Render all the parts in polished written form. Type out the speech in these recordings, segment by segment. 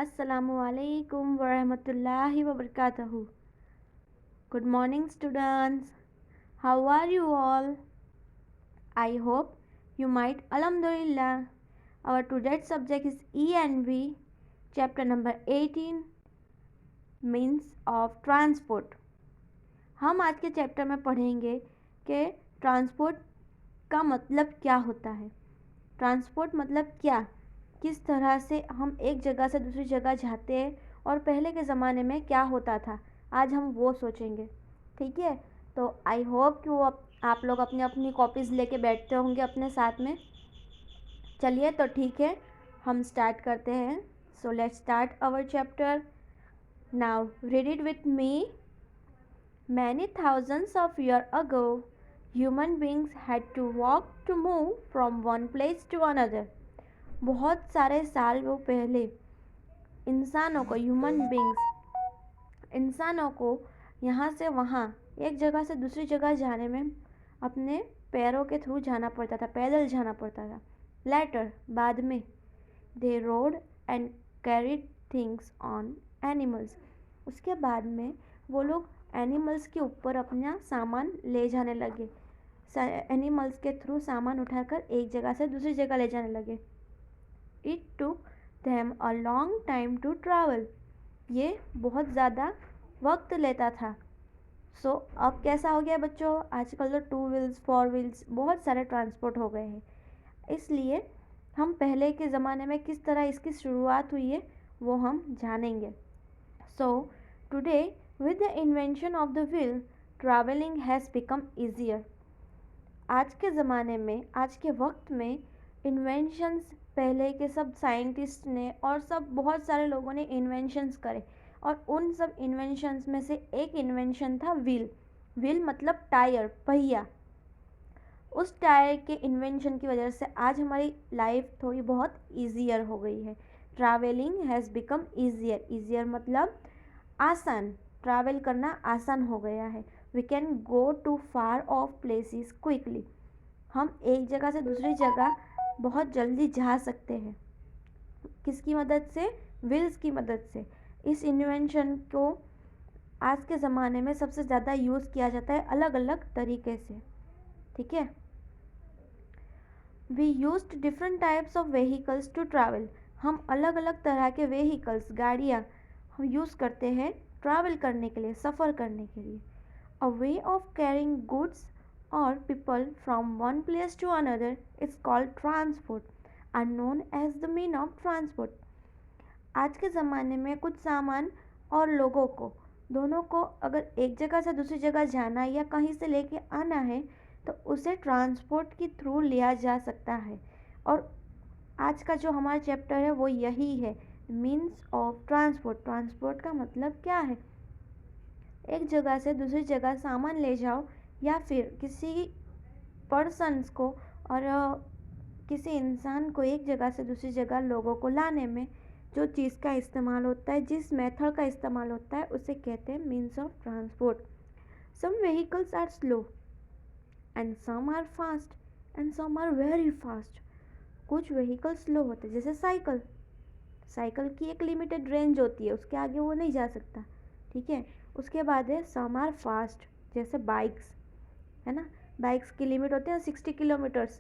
Assalamualaikum warahmatullahi wabarakatuh. Good morning, students. How are you all? I hope you might. Alhamdulillah. Our today's subject is ENV, chapter number 18, means of transport. हम आज के chapter में पढ़ेंगे कि transport का मतलब क्या होता है। ट्रांसपोर्ट मतलब क्या, किस तरह से हम एक जगह से दूसरी जगह जाते हैं और पहले के ज़माने में क्या होता था, आज हम वो सोचेंगे। ठीक है, तो आई होप कि वो आप लोग अपनी अपनी कॉपीज़ लेके बैठते होंगे अपने साथ में। चलिए तो ठीक है, हम स्टार्ट करते हैं। So let's start our chapter now. Read it with me. Many thousands of years ago, human beings had to walk to move from one place to another. बहुत सारे साल वो पहले इंसानों को, ह्यूमन बींग्स, इंसानों को यहाँ से वहाँ, एक जगह से दूसरी जगह जाने में अपने पैरों के थ्रू जाना पड़ता था, पैदल जाना पड़ता था। लेटर, बाद में, they rode and carried things on animals, उसके बाद में वो लोग एनिमल्स के ऊपर अपना सामान ले जाने लगे, एनिमल्स के थ्रू सामान उठाकर एक जगह से दूसरी जगह ले जाने लगे। It took them a long time to travel. ये बहुत ज़्यादा वक्त लेता था। सो अब कैसा हो गया बच्चों, आजकल तो 2 व्हील्स 4 व्हील्स बहुत सारे ट्रांसपोर्ट हो गए हैं। इसलिए हम पहले के ज़माने में किस तरह इसकी शुरुआत हुई है वो हम जानेंगे। So today with the invention of the wheel, travelling has become easier. आज के ज़माने में, आज के वक्त में इन्वेंशंस, पहले के सब साइंटिस्ट ने और सब बहुत सारे लोगों ने इन्वेंशंस करे, और उन सब इन्वेंशंस में से एक इन्वेंशन था व्हील। व्हील मतलब टायर, पहिया। उस टायर के इन्वेंशन की वजह से आज हमारी लाइफ थोड़ी बहुत ईजियर हो गई है। Travelling has become easier. Easier मतलब आसान, ट्रैवल करना आसान हो गया है। We can go to far off places quickly. हम एक जगह से दूसरी जगह बहुत जल्दी जा सकते हैं। किसकी मदद से? व्हील्स की मदद से। इस इन्वेंशन को आज के ज़माने में सबसे ज़्यादा यूज़ किया जाता है अलग अलग तरीके से। ठीक है, we used different types of vehicles to travel. हम अलग अलग तरह के व्हीकल्स, गाड़ियाँ हम यूज़ करते हैं ट्रैवल करने के लिए, सफ़र करने के लिए। A way of carrying goods or people from one place to another is called transport and known as the mean of transport. आज के ज़माने में कुछ सामान और लोगों को, दोनों को अगर एक जगह से दूसरी जगह जाना या कहीं से लेके आना है तो उसे ट्रांसपोर्ट के थ्रू लिया जा सकता है। और आज का जो हमारा चैप्टर है वो यही है, मीन्स ऑफ ट्रांसपोर्ट। ट्रांसपोर्ट का मतलब क्या है? एक जगह से दूसरी जगह सामान ले जाओ, या फिर किसी पर्सन्स को और किसी इंसान को एक जगह से दूसरी जगह लोगों को लाने में जो चीज़ का इस्तेमाल होता है, जिस मेथड का इस्तेमाल होता है, उसे कहते हैं means of transport. Some vehicles are slow and some are fast and some are very fast. कुछ व्हीकल स्लो होते हैं, जैसे साइकिल। साइकिल की एक लिमिटेड रेंज होती है, उसके आगे वो नहीं जा सकता। ठीक है, उसके बाद है सम आर फास्ट, जैसे बाइक्स है ना। बाइक्स की लिमिट होती है 60 किलोमीटर्स,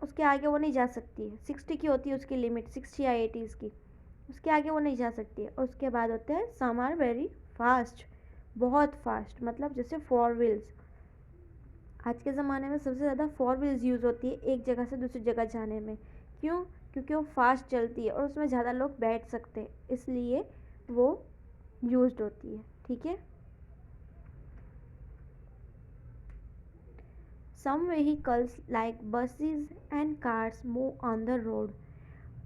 उसके आगे वो नहीं जा सकती है। 60 की होती है उसकी लिमिट, 60 या 80 की, उसके आगे वो नहीं जा सकती है। और उसके बाद होते हैं सम आर वेरी फास्ट, बहुत फास्ट, मतलब जैसे 4 व्हील्स। आज के ज़माने में सबसे ज़्यादा 4 व्हील्स यूज़ होती है एक जगह से दूसरी जगह जाने में। क्यों? क्योंकि वो फास्ट चलती है और उसमें ज़्यादा लोग बैठ सकते हैं, इसलिए वो यूज्ड होती है। ठीक है, some vehicles like buses and cars move on the road.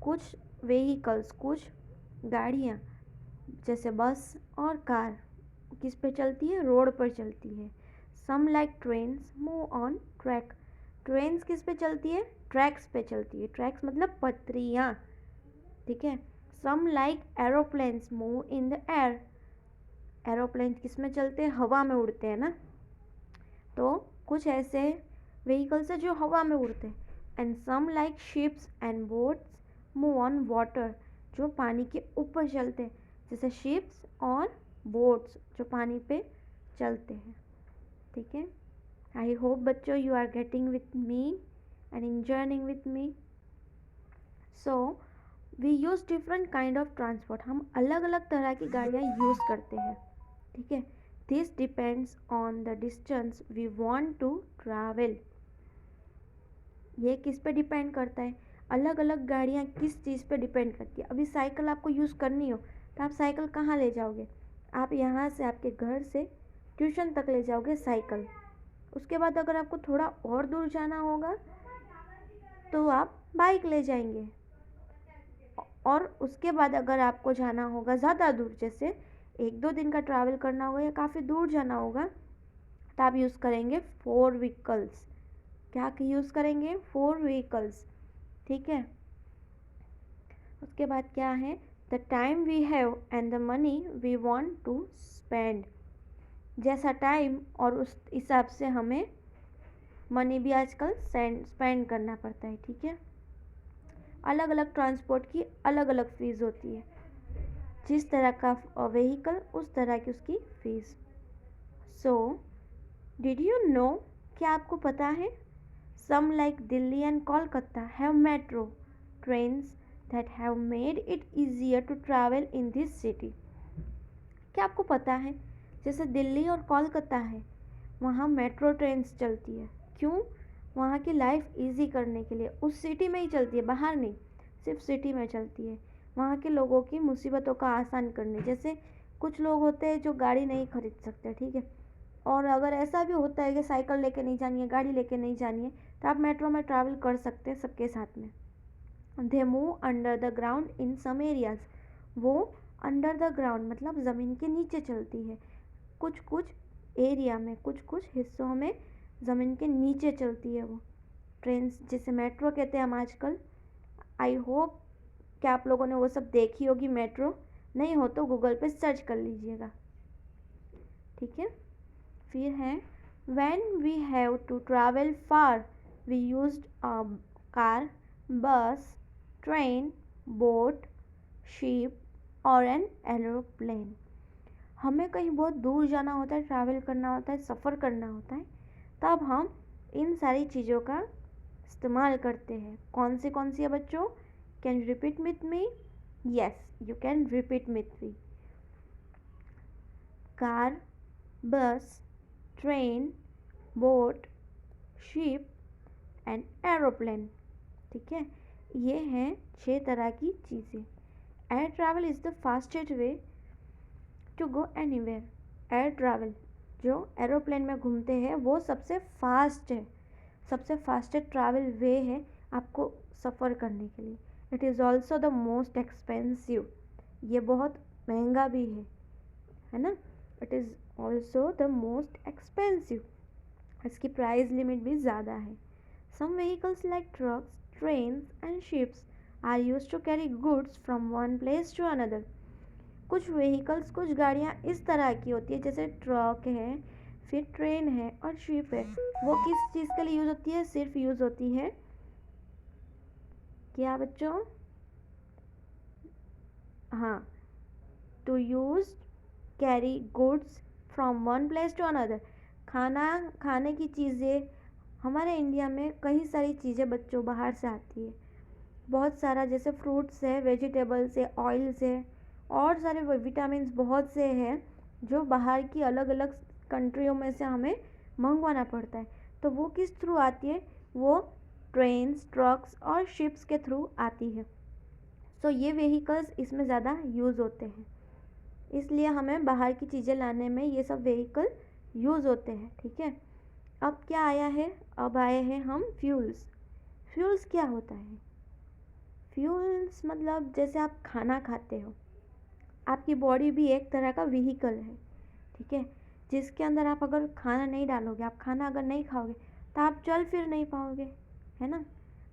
कुछ vehicles, कुछ गाड़ियाँ जैसे बस और कार किस पे चलती है? रोड पर चलती है। some like trains move on track. Trains किस पे चलती है? ट्रैक्स पे चलती है। ट्रैक्स मतलब पटरियाँ। ठीक है, some like aeroplanes move in the air. Aeroplane किस में चलते हैं? हवा में उड़ते हैं ना। तो कुछ ऐसे व्हीकल्स है जो हवा में उड़ते हैं। And some like ships and boats move on water. जो पानी के ऊपर चलते हैं, जैसे शिप्स और बोट्स जो पानी पे चलते हैं। ठीक है, आई होप बच्चों you are getting with me and enjoying with me. So we use different kind of transport, हम अलग अलग तरह की गाड़ियाँ यूज़ करते हैं। ठीक है, this depends on the distance we want to travel. ये किस पे डिपेंड करता है, अलग अलग गाड़ियाँ किस चीज़ पे डिपेंड करती है। अभी साइकिल आपको यूज़ करनी हो तो आप साइकिल कहाँ ले जाओगे, आप यहाँ से आपके घर से ट्यूशन तक ले जाओगे साइकिल। उसके बाद अगर आपको थोड़ा और दूर जाना होगा तो आप बाइक ले जाएंगे, और उसके बाद अगर आपको जाना होगा ज़्यादा दूर, जैसे 1-2 दिन का ट्रैवल करना होगा या काफ़ी दूर जाना होगा, तो आप यूज़ करेंगे 4 व्हीकल्स। क्या यूज़ करेंगे? 4 व्हीकल्स। ठीक है, उसके बाद क्या है, the time we have and the money we want to spend. जैसा टाइम और उस हिसाब से हमें मनी भी आजकल स्पेंड करना पड़ता है। ठीक है, अलग अलग ट्रांसपोर्ट की अलग अलग फ़ीस होती है, जिस तरह का व्हीकल उस तरह की उसकी fees. So did you know, क्या आपको पता है, some like Delhi and Kolkata have metro trains that have made it easier to travel in this city. क्या आपको पता है, जैसे दिल्ली और कोलकाता है वहाँ मेट्रो ट्रेन्स चलती है। क्यों? वहाँ की लाइफ इजी करने के लिए, उस सिटी में ही चलती है, बाहर नहीं, सिर्फ सिटी में चलती है, वहाँ के लोगों की मुसीबतों का आसान करने। जैसे कुछ लोग होते हैं जो गाड़ी नहीं खरीद सकते, ठीक है, और अगर ऐसा भी होता है कि साइकिल लेके नहीं जानी है, गाड़ी लेके नहीं जानी है, तो आप मेट्रो में ट्रैवल कर सकते हैं सबके साथ में। They move under the ground in some areas, वो अंडर द ग्राउंड मतलब ज़मीन के नीचे चलती है, कुछ कुछ एरिया में, कुछ कुछ हिस्सों में ज़मीन के नीचे चलती है वो ट्रेन, जिसे मेट्रो कहते हैं हम आजकल। आई होप कि आप लोगों ने वो सब देखी होगी मेट्रो, नहीं हो तो गूगल पे सर्च कर लीजिएगा। ठीक है, फिर है when we have to travel far we used car, bus, train, boat, ship और एन एरोप्लेन। हमें कहीं बहुत दूर जाना होता है, ट्रैवल करना होता है, सफ़र करना होता है, तब हम इन सारी चीज़ों का इस्तेमाल करते हैं। कौन सी है बच्चों? Can you repeat with me? Yes, you can repeat with me. Car, bus, train, boat, ship and aeroplane. ठीक है, ये हैं 6 तरह की चीज़ें। Air travel is the fastest way to go anywhere. Air travel जो एरोप्लेन में घूमते हैं वो सबसे फास्ट है, सबसे फास्टेस्ट ट्रैवल वे है आपको सफ़र करने के लिए। It is also the most expensive, ये बहुत महंगा भी है ना। It is also the most expensive, इसकी प्राइस लिमिट भी ज़्यादा है। Some vehicles like trucks, trains and ships are used to carry goods from one place to another. कुछ व्हीकल्स, कुछ गाड़ियाँ इस तरह की होती है, जैसे ट्रक है, फिर ट्रेन है और शिप है, वो किस चीज़ के लिए यूज़ होती है? सिर्फ यूज़ होती है क्या बच्चों? हाँ, to use carry goods from one place to another. खाने की चीज़ें, हमारे इंडिया में कई सारी चीज़ें बच्चों बाहर से आती है, बहुत सारा, जैसे फ्रूट्स है, वेजिटेबल्स है, ऑयल्स है, और सारे विटामिन बहुत से हैं जो बाहर की अलग अलग कंट्रियों में से हमें मंगवाना पड़ता है। तो वो किस थ्रू आती है? वो ट्रेन्स, ट्रक्स और शिप्स के थ्रू आती है। सो ये व्हीकल्स इसमें ज़्यादा यूज़ होते हैं, इसलिए हमें बाहर की चीज़ें लाने में ये सब व्हीकल यूज़ होते हैं। ठीक है, अब क्या आया है? अब आए हैं हम फ्यूल्स। फ्यूल्स क्या होता है? फ्यूल्स मतलब जैसे आप खाना खाते हो, आपकी बॉडी भी एक तरह का व्हीकल है, ठीक है, जिसके अंदर आप अगर खाना नहीं डालोगे, आप खाना अगर नहीं खाओगे तो आप चल फिर नहीं पाओगे, है ना।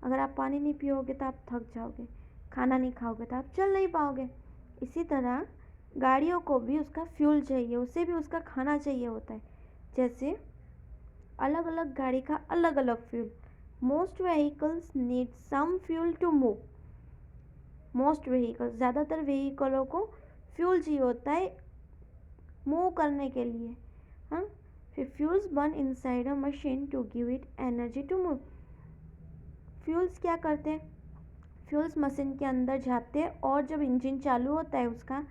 अगर आप पानी नहीं पियोगे तो आप थक जाओगे, खाना नहीं खाओगे तो आप चल नहीं पाओगे। इसी तरह गाड़ियों को भी उसका फ्यूल चाहिए, उसे भी उसका खाना चाहिए होता है। जैसे अलग अलग गाड़ी का अलग अलग fuel. Most vehicles need some fuel to move. Most vehicles, ज़्यादातर व्हीकलों को फ्यूल चाहिए होता है मूव करने के लिए। हाँ, फिर fuels burn inside a machine to give it energy to move. Fuels क्या करते हैं, फ्यूल्स मशीन के अंदर जाते हैं और जब इंजन चालू होता है उसका,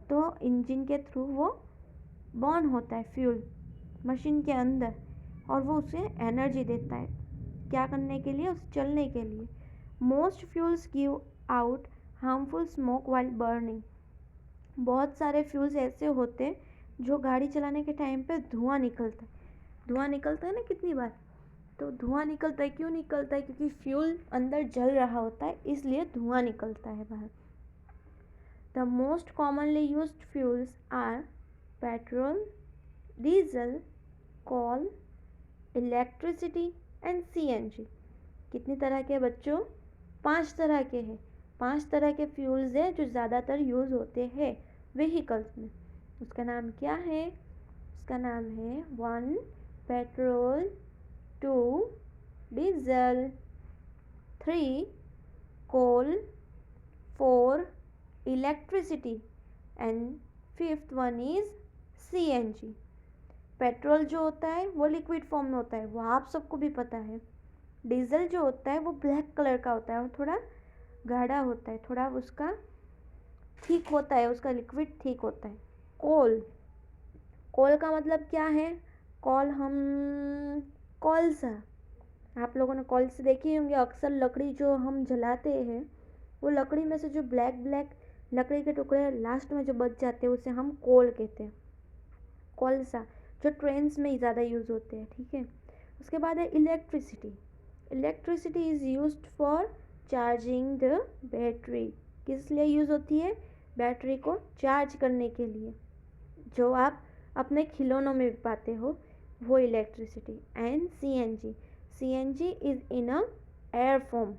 तो इंजन के थ्रू वो बर्न होता है फ्यूल मशीन के अंदर, और वो उसे एनर्जी देता है क्या करने के लिए, उसे चलने के लिए। Most fuels give out harmful smoke while burning. बहुत सारे फ्यूल्स ऐसे होते हैं जो गाड़ी चलाने के टाइम पे धुआं निकलता है, धुआं निकलता है ना कितनी बार, तो धुआं निकलता है, क्यों निकलता है, क्योंकि फ्यूल अंदर जल रहा होता है इसलिए धुआं निकलता है बाहर। The most commonly used fuels are petrol, diesel, coal, electricity and CNG. कितनी तरह के बच्चों, 5 तरह के हैं। 5 तरह के फ्यूल्स हैं जो ज़्यादातर यूज़ होते हैं व्हीकल्स में। उसका नाम क्या है, उसका नाम है 1 petrol, 2 diesel, 3 coal, 4 electricity and 5th one is CNG. Petrol जो होता है वो लिक्विड फॉर्म में होता है, वो आप सबको भी पता है। डीजल जो होता है वो ब्लैक कलर का होता है और थोड़ा गाढ़ा होता है, थोड़ा उसका ठीक होता है, उसका लिक्विड ठीक होता है। कोल, कोल का मतलब क्या है, कोल हम कोलसा, आप लोगों ने कोलसे देखी होंगे, अक्सर लकड़ी जो हम जलाते हैं वो लकड़ी में से जो ब्लैक ब्लैक लकड़ी के टुकड़े लास्ट में जो बच जाते हैं उसे हम कोल कहते हैं, कोलसा, जो ट्रेन्स में ज़्यादा यूज़ होते हैं, ठीक है। उसके बाद है electricity. Electricity is used for charging the battery. किस लिए यूज़ होती है, बैटरी को चार्ज करने के लिए, जो आप अपने खिलौनों में भी पाते हो वो electricity. And CNG, CNG is in a air form.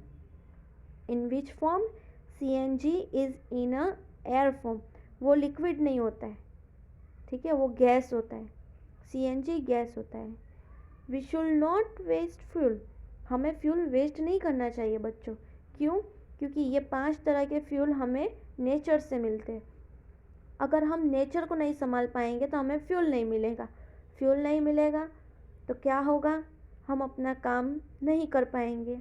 In which form, CNG is in a air form, वो लिक्विड नहीं होता है, ठीक है, वो गैस होता है, सीएनजी गैस होता है। We should not waste fuel, हमें फ्यूल वेस्ट नहीं करना चाहिए बच्चों। क्यों, क्योंकि ये 5 तरह के फ्यूल हमें नेचर से मिलते हैं। अगर हम नेचर को नहीं संभाल पाएंगे तो हमें फ्यूल नहीं मिलेगा, फ्यूल नहीं मिलेगा तो क्या होगा, हम अपना काम नहीं कर पाएंगे,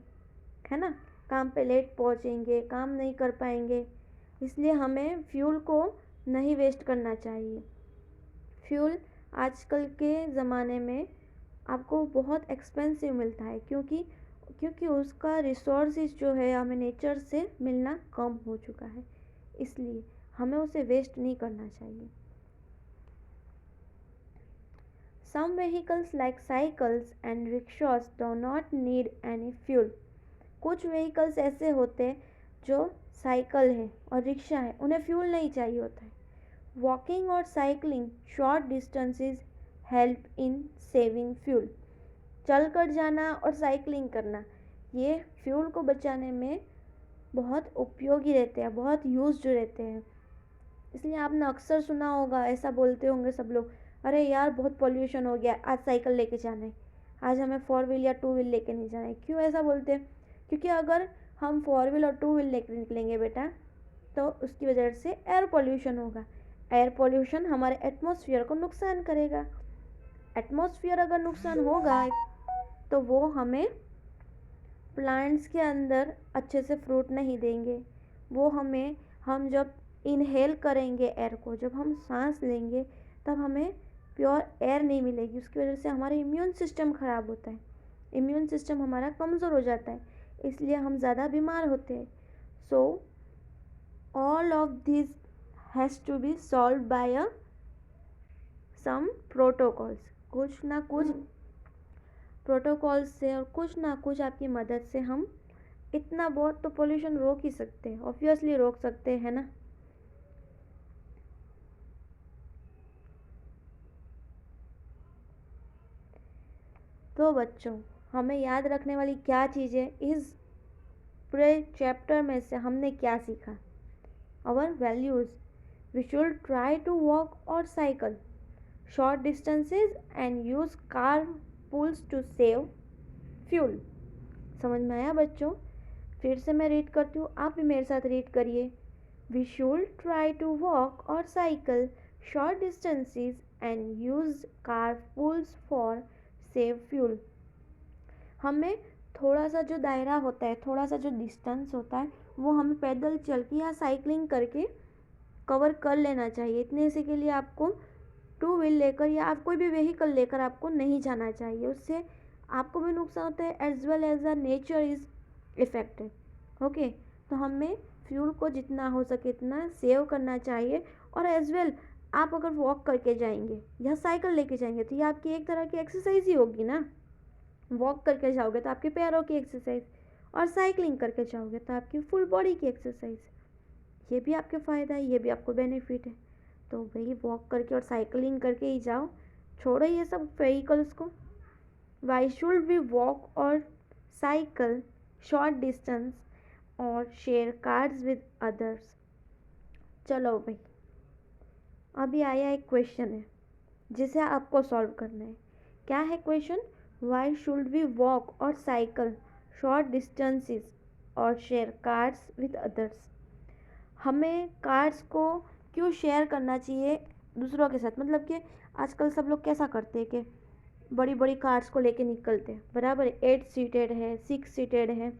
है ना, काम पे लेट पहुंचेंगे, काम नहीं कर पाएंगे। इसलिए हमें फ्यूल को नहीं वेस्ट करना चाहिए। फ्यूल आजकल के ज़माने में आपको बहुत एक्सपेंसिव मिलता है, क्योंकि उसका रिसोर्सेज जो है हमें नेचर से मिलना कम हो चुका है, इसलिए हमें उसे वेस्ट नहीं करना चाहिए। Some vehicles like cycles and rickshaws do not need any fuel. कुछ व्हीकल्स ऐसे होते हैं जो साइकिल है और रिक्शा है, उन्हें फ्यूल नहीं चाहिए होता है। वॉकिंग और cycling short distances help in saving fuel. चल कर जाना और साइकिलिंग करना ये फ्यूल को बचाने में बहुत उपयोगी रहते हैं, बहुत यूज्ड रहते हैं। इसलिए आपने अक्सर सुना होगा, ऐसा बोलते होंगे सब लोग, अरे यार बहुत पॉल्यूशन हो गया, आज साइकिल लेके जाना है, आज हमें 4 व्हील या 2 व्हील लेके नहीं जाना है। क्यों ऐसा बोलते हैं, क्योंकि अगर हम 4 व्हील और 2 व्हील लेके निकलेंगे बेटा तो उसकी वजह से एयर पॉल्यूशन होगा, एयर पॉल्यूशन हमारे एटमॉस्फेयर को नुकसान करेगा। एटमॉस्फेयर अगर नुकसान होगा तो वो हमें प्लांट्स के अंदर अच्छे से फ्रूट नहीं देंगे, वो हमें, हम जब इनहेल करेंगे एयर को, जब हम सांस लेंगे तब हमें प्योर एयर नहीं मिलेगी, उसकी वजह से हमारा इम्यून सिस्टम ख़राब होता है, इम्यून सिस्टम हमारा कमज़ोर हो जाता है, इसलिए हम ज़्यादा बीमार होते हैं। So all of this has to be solve by a some protocols, कुछ ना कुछ प्रोटोकॉल्स से और कुछ ना कुछ आपकी मदद से हम इतना बहुत तो पोल्यूशन रोक ही सकते हैं, ऑब्वियसली रोक सकते हैं ना। तो बच्चों हमें याद रखने वाली क्या चीज़ें, इस पूरे चैप्टर में से हमने क्या सीखा, our values, we should try to walk और cycle short distances and use car pools to save fuel. समझ में आया बच्चों, फिर से मैं रीड करती हूँ, आप भी मेरे साथ रीड करिए। We should try to walk और cycle short distances and use carpools for save fuel. हमें थोड़ा सा जो दायरा होता है, थोड़ा सा जो डिस्टेंस होता है, वो हमें पैदल चल के या साइकिलिंग करके कवर कर लेना चाहिए। इतने से के लिए आपको टू व्हील लेकर या आप कोई भी व्हीकल लेकर आपको नहीं जाना चाहिए, उससे आपको भी नुकसान होता है as well as the nature is affected. Okay, तो हमें फ्यूल को जितना हो सके इतना सेव करना चाहिए। और एज वेल आप अगर वॉक करके जाएंगे या साइकिल लेके जाएंगे तो ये आपकी एक तरह की एक्सरसाइज ही होगी ना। वॉक करके जाओगे तो आपके पैरों की एक्सरसाइज, और साइकिलिंग करके जाओगे तो आपकी फुल बॉडी की एक्सरसाइज। ये भी आपके फ़ायदा है, ये भी आपको बेनिफिट है। तो वही वॉक करके और साइकिलिंग करके ही जाओ, छोड़ो ये सब व्हीकल्स को। वाई शुड वी वॉक और साइकिल शॉर्ट डिस्टेंस और शेयर कार्स विद अदर्स। चलो भाई, अभी आया एक क्वेश्चन है जिसे आपको सॉल्व करना है। क्या है question? Why should we walk और साइकिल शॉर्ट डिस्टेंसेस और शेयर कार्स विद अदर्स। हमें कार्स को क्यों शेयर करना चाहिए दूसरों के साथ? मतलब कि आजकल सब लोग कैसा करते हैं कि बड़ी बड़ी कार्स को लेके निकलते हैं, बराबर है, 8 सीटेड है, 6 सीटेड है,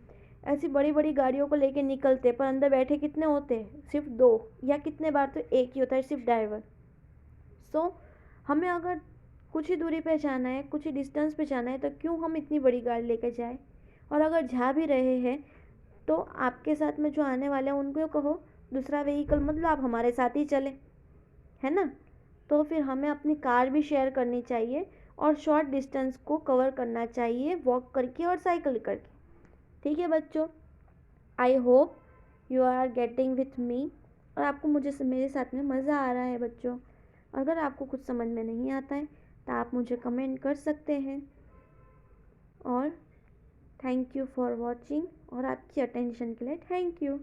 ऐसी बड़ी बड़ी गाड़ियों को लेके निकलते हैं, पर अंदर बैठे कितने होते हैं? सिर्फ 2, या कितने बार तो एक ही होता है, सिर्फ ड्राइवर। सो हमें अगर कुछ ही दूरी पे जाना है, कुछ ही डिस्टेंस पे जाना है, तो क्यों हम इतनी बड़ी गाड़ी लेके जाए? और अगर जा भी रहे हैं तो आपके साथ में जो आने वाले हैं उनको कहो दूसरा व्हीकल मतलब आप हमारे साथ ही चले, है ना। तो फिर हमें अपनी कार भी शेयर करनी चाहिए और शॉर्ट डिस्टेंस को कवर करना चाहिए वॉक करके और साइकिल करके। ठीक है बच्चों, I hope you are getting with me, और आपको मुझे मेरे साथ में मज़ा आ रहा है बच्चों। अगर आपको कुछ समझ में नहीं आता है तो आप मुझे कमेंट कर सकते हैं। और थैंक यू फॉर वॉचिंग, और आपकी अटेंशन के लिए थैंक यू।